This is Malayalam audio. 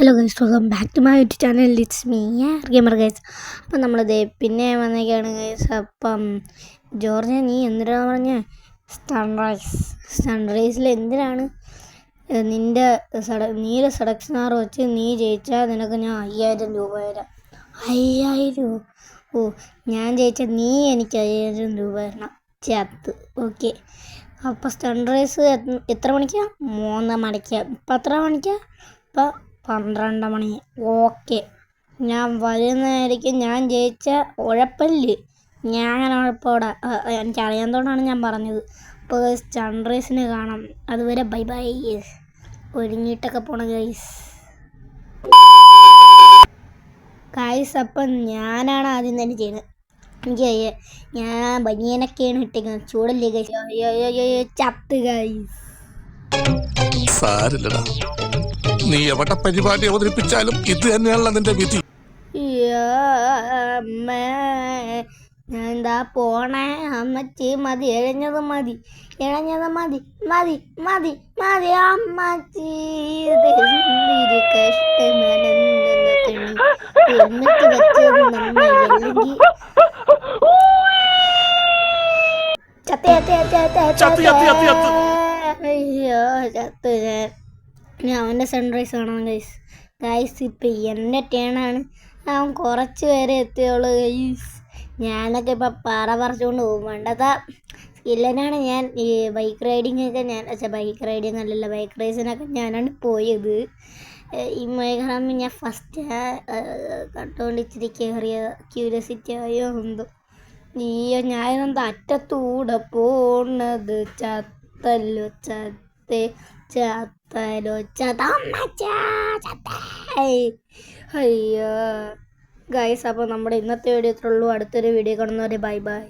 Hello guys, welcome back to my YouTube channel. It's me gamer guys. അപ്പം നമ്മളിത് പിന്നെ വന്നേക്കാണ് ഗൈസ്. അപ്പം ജോർജ്, നീ എന്തിനാണ് പറഞ്ഞ സൺറൈസിൽ എന്തിനാണ് നിൻ്റെ നീല സെലക്ഷനാർ വെച്ച് നീ ജയിച്ചാൽ നിനക്ക് ഞാൻ 5000 രൂപ തരാം. 5000? ഓ, ഞാൻ ജയിച്ചാൽ നീ എനിക്ക് 5000 രൂപ തരണം. ചത്ത്. ഓക്കെ. അപ്പോൾ സൺറൈസ് എത്ര മണിക്കാണ്? 3 മണിക്കാണ്. ഇപ്പം എത്ര മണിക്കാണ്? ഇപ്പം 12 മണി. ഓക്കെ, ഞാൻ വരുന്നതായിരിക്കും. ഞാൻ ജയിച്ച ഉഴപ്പല്ലേ, ഞാൻ ഉഴപ്പോടാ. എനിക്കറിയാത്തതുകൊണ്ടാണ് ഞാൻ പറഞ്ഞത്. അപ്പോൾ സൺറൈസിന് കാണാം. അതുവരെ ബൈ ബൈ. ഒരുങ്ങിയിട്ടൊക്കെ പോണം ഗൈസ്. അപ്പം ഞാനാണ് ആദ്യം തന്നെ ചെയ്യുന്നത്. എനിക്ക് ഞാൻ ബനിയനൊക്കെയാണ് ഇട്ടിരിക്കുന്നത്. ചൂടല്ലേ ഗൈസ്? ചത്ത് ഗൈസ്. നീ എവിടെ പരിപാടി അവതരിപ്പിച്ചാലും ഇത് തന്നെയാണല്ലോ നിന്റെ വിധി. ഞാൻ എന്താ പോണേ അമ്മച്ചി. മതി, ഇഴഞ്ഞത് മതി, ഇഴഞ്ഞത് മതി, മതി, മതി, മതി അമ്മച്ചി. കഷ്ടമാണ് എന്നിട്ട് വെച്ചത് നന്നായി. അല്ലെങ്കിൽ അയ്യോ ചത്ത് ഞാൻ. അവൻ്റെ സൺറൈസ് കാണാം ഗൈസ്. ഇപ്പം എൻ്റെ ടേണാണ്. അവൻ കുറച്ച് പേരെ എത്തിയുള്ളൂ ഗൈസ്. ഞാനൊക്കെ ഇപ്പം പറിച്ചുകൊണ്ട് പോകും. വേണ്ടതാ സ്കില്ലനാണ് ഞാൻ. ഈ ബൈക്ക് റൈഡിങ്ങൊക്കെ ബൈക്ക് റൈഡിങ് അല്ലല്ലോ, ബൈക്ക് റേസിനൊക്കെ ഞാനാണ് പോയത്. ഈ മേഘാമി ഞാൻ ഫസ്റ്റ് കണ്ടുകൊണ്ട് ഇച്ചിരി കയറിയ ക്യൂരിയോസിറ്റി ആയോ എന്തോ. നീയോ ഞാനെന്താ അറ്റത്തൂടെ പോണത്. ചത്തല്ലോ ചത്തേ, ചത്തല്ലോ അയ്യോ ഗൈസ്. അപ്പോൾ നമ്മുടെ ഇന്നത്തെ വീഡിയോ ഇത്രേ ഉള്ളൂ. അടുത്തൊരു വീഡിയോ കാണുന്നവരെ ബൈ ബൈ.